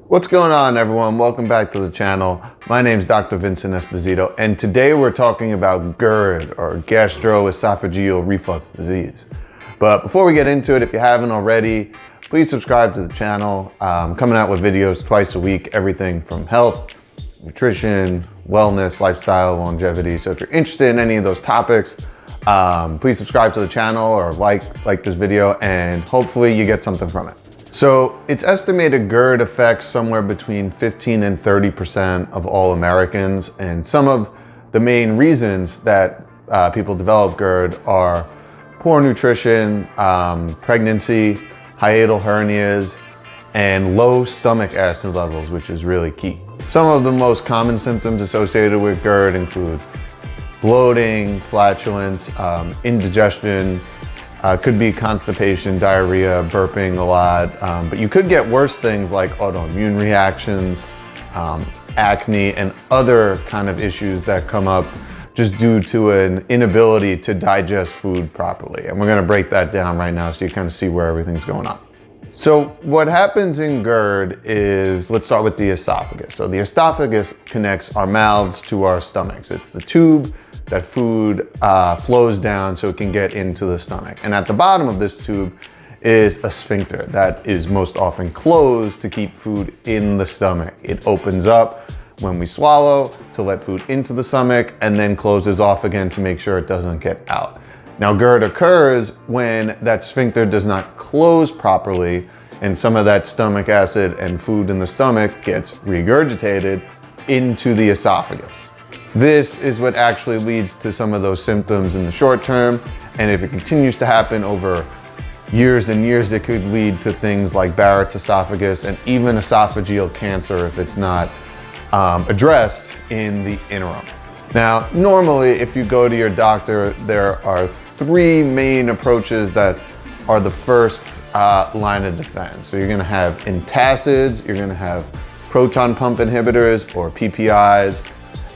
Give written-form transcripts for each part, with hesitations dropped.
What's going on, everyone? Welcome back to the channel. My name is Dr. Vincent Esposito, and today we're talking about GERD, or Gastroesophageal Reflux disease. But before we get into it, if you haven't already, please subscribe to the channel. I'm coming out with videos twice a week, everything from health, nutrition, wellness, lifestyle, longevity. So if you're interested in any of those topics, please subscribe to the channel or like this video, and hopefully you get something from it. So it's estimated GERD affects somewhere between 15 and 30% of all Americans. And some of the main reasons that people develop GERD are poor nutrition, pregnancy, hiatal hernias, and low stomach acid levels, which is really key. Some of the most common symptoms associated with GERD include bloating, flatulence, indigestion, could be constipation, diarrhea, burping a lot, but you could get worse things like autoimmune reactions, acne, and other kind of issues that come up just due to an inability to digest food properly. And we're gonna break that down right now so you kind of see where everything's going on. So what happens in GERD is, let's start with the esophagus. So the esophagus connects our mouths to our stomachs. It's the tube that food flows down so it can get into the stomach. And at the bottom of this tube is a sphincter that is most often closed to keep food in the stomach. It opens up when we swallow to let food into the stomach and then closes off again to make sure it doesn't get out. Now, GERD occurs when that sphincter does not close properly and some of that stomach acid and food in the stomach gets regurgitated into the esophagus. This is what actually leads to some of those symptoms in the short term. And if it continues to happen over years and years, it could lead to things like Barrett's esophagus and even esophageal cancer if it's not addressed in the interim. Now, normally, if you go to your doctor, there are three main approaches that are the first line of defense. So you're gonna have antacids, you're gonna have proton pump inhibitors or PPIs,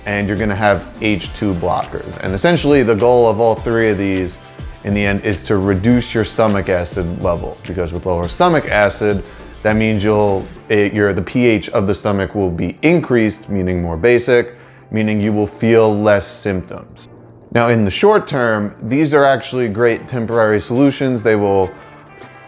and you're gonna have H2 blockers. And essentially the goal of all three of these in the end is to reduce your stomach acid level, because with lower stomach acid, that means the pH of the stomach will be increased, meaning more basic, meaning you will feel less symptoms. Now in the short term, these are actually great temporary solutions. They will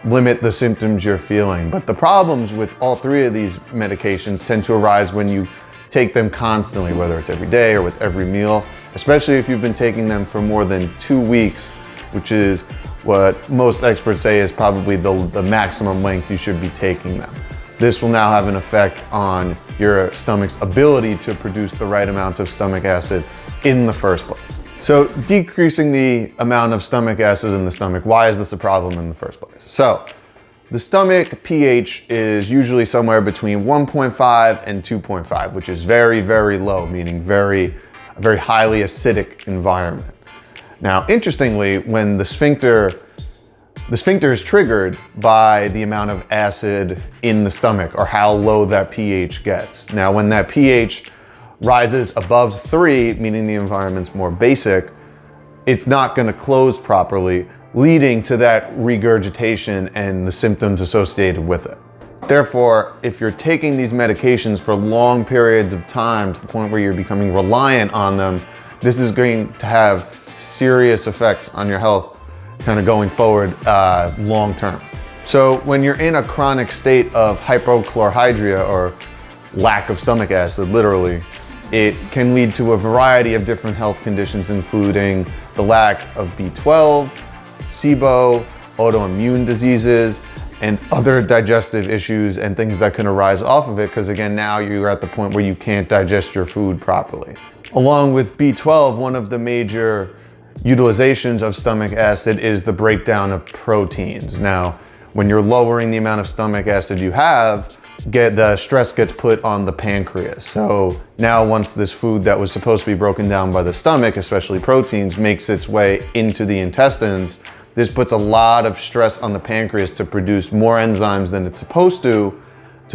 limit the symptoms you're feeling. But the problems with all three of these medications tend to arise when you take them constantly, whether it's every day or with every meal, especially if you've been taking them for more than 2 weeks, which is what most experts say is probably the maximum length you should be taking them. This will now have an effect on your stomach's ability to produce the right amounts of stomach acid in the first place. So decreasing the amount of stomach acid in the stomach, why is this a problem in the first place? So the stomach pH is usually somewhere between 1.5 and 2.5, which is very, very low, meaning very highly acidic environment. Now, interestingly, when the sphincter is triggered by the amount of acid in the stomach or how low that pH gets. Now, when that pH rises above 3, meaning the environment's more basic, it's not gonna close properly, leading to that regurgitation and the symptoms associated with it. Therefore, if you're taking these medications for long periods of time to the point where you're becoming reliant on them, this is going to have serious effects on your health kind of going forward long term. So when you're in a chronic state of hypochlorhydria, or lack of stomach acid, literally, it can lead to a variety of different health conditions, including the lack of B12, SIBO, autoimmune diseases, and other digestive issues and things that can arise off of it, because again, now you're at the point where you can't digest your food properly. Along with B12, one of the major utilizations of stomach acid is the breakdown of proteins. Now, when you're lowering the amount of stomach acid you have, the stress gets put on the pancreas. So now once this food that was supposed to be broken down by the stomach, especially proteins, makes its way into the intestines, this puts a lot of stress on the pancreas to produce more enzymes than it's supposed to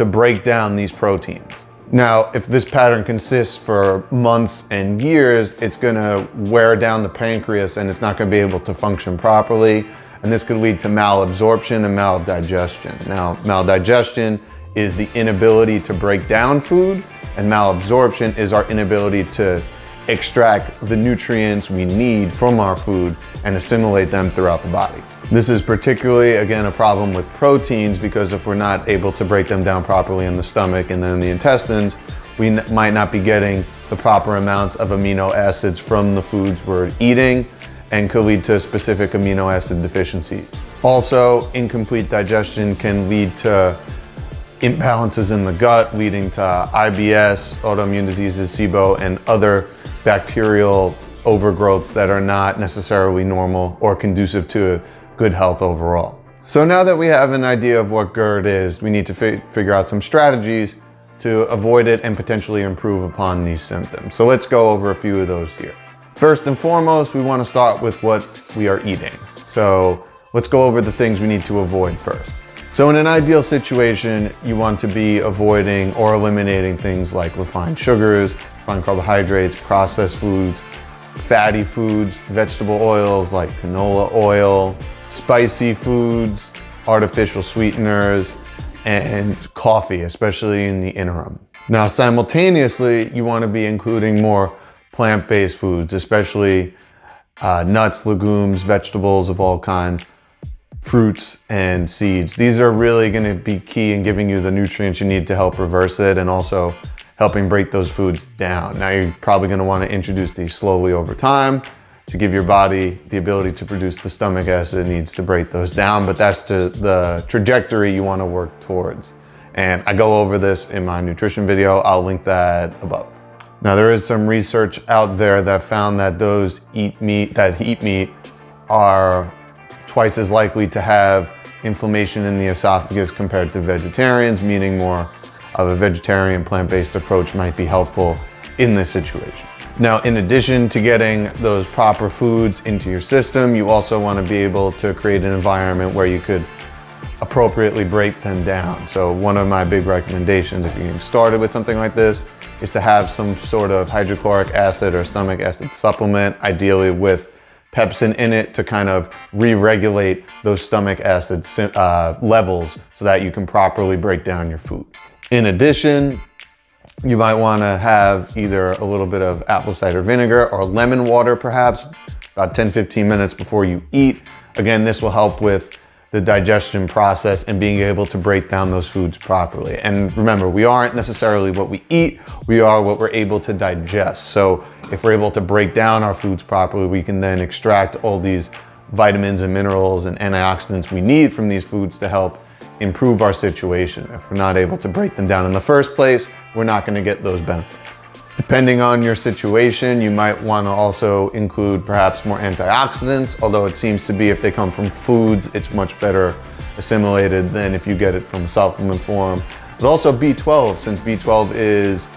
break down these proteins. Now, if this pattern consists for months and years, it's gonna wear down the pancreas and it's not gonna be able to function properly. And this could lead to malabsorption and maldigestion. Now, maldigestion is the inability to break down food, and malabsorption is our inability to extract the nutrients we need from our food and assimilate them throughout the body. This is particularly, again, a problem with proteins, because if we're not able to break them down properly in the stomach and then in the intestines, we might not be getting the proper amounts of amino acids from the foods we're eating, and could lead to specific amino acid deficiencies. Also, incomplete digestion can lead to imbalances in the gut, leading to IBS, autoimmune diseases, SIBO, and other bacterial overgrowths that are not necessarily normal or conducive to good health overall. So now that we have an idea of what GERD is, we need to figure out some strategies to avoid it and potentially improve upon these symptoms. So let's go over a few of those here. First and foremost, we want to start with what we are eating. So let's go over the things we need to avoid first. So in an ideal situation, you want to be avoiding or eliminating things like refined sugars, refined carbohydrates, processed foods, fatty foods, vegetable oils like canola oil, spicy foods, artificial sweeteners, and coffee, especially in the interim. Now, simultaneously, you want to be including more plant-based foods, especially nuts, legumes, vegetables of all kinds, fruits, and seeds. These are really going to be key in giving you the nutrients you need to help reverse it, and also helping break those foods down. Now, you're probably going to want to introduce these slowly over time to give your body the ability to produce the stomach acid it needs to break those down, but that's the trajectory you want to work towards. And I go over this in my nutrition video. I'll link that above. Now, there is some research out there that found that those that eat meat are twice as likely to have inflammation in the esophagus compared to vegetarians, meaning more of a vegetarian plant-based approach might be helpful in this situation. Now, in addition to getting those proper foods into your system, you also want to be able to create an environment where you could appropriately break them down. So one of my big recommendations if you're getting started with something like this is to have some sort of hydrochloric acid or stomach acid supplement, ideally with pepsin in it, to kind of re-regulate those stomach acid levels so that you can properly break down your food. In addition, you might want to have either a little bit of apple cider vinegar or lemon water, perhaps about 10-15 minutes before you eat. Again, this will help with the digestion process and being able to break down those foods properly. And remember, we aren't necessarily what we eat, we are what we're able to digest. So if we're able to break down our foods properly, we can then extract all these vitamins and minerals and antioxidants we need from these foods to help improve our situation. If we're not able to break them down in the first place, we're not going to get those benefits. Depending on your situation, you might want to also include perhaps more antioxidants, although it seems to be if they come from foods, it's much better assimilated than if you get it from a supplement form. But also B12, since B12 is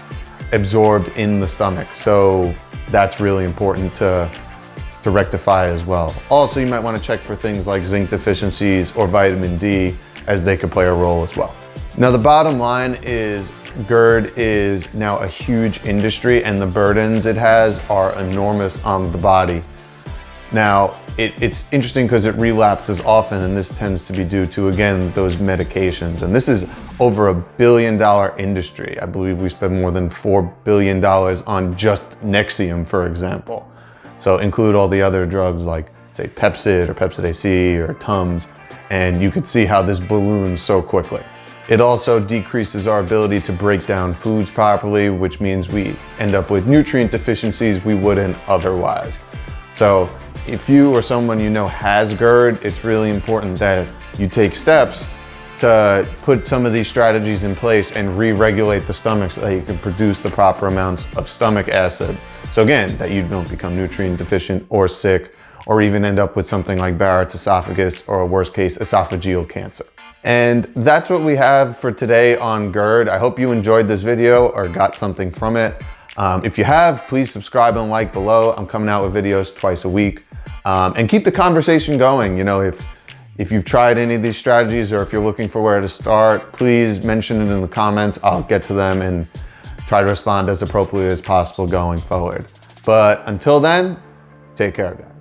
absorbed in the stomach. So that's really important to rectify as well. Also, you might want to check for things like zinc deficiencies or vitamin D, as they could play a role as well. Now, the bottom line is GERD is now a huge industry, and the burdens it has are enormous on the body. Now, it's interesting because it relapses often, and this tends to be due to, again, those medications. And this is over $1 billion industry. I believe we spend more than $4 billion on just Nexium, for example. So include all the other drugs like, say, Pepcid or Pepcid AC or Tums, and you could see how this balloons so quickly. It also decreases our ability to break down foods properly, which means we end up with nutrient deficiencies we wouldn't otherwise. So if you or someone you know has GERD, it's really important that you take steps to put some of these strategies in place and re-regulate the stomach so that you can produce the proper amounts of stomach acid. So again, that you don't become nutrient deficient or sick, or even end up with something like Barrett's esophagus, or a worst case, esophageal cancer. And that's what we have for today on GERD. I hope you enjoyed this video or got something from it. If you have, please subscribe and like below. I'm coming out with videos twice a week. And keep the conversation going. You know, if you've tried any of these strategies, or if you're looking for where to start, please mention it in the comments. I'll get to them and try to respond as appropriately as possible going forward. But until then, take care, guys.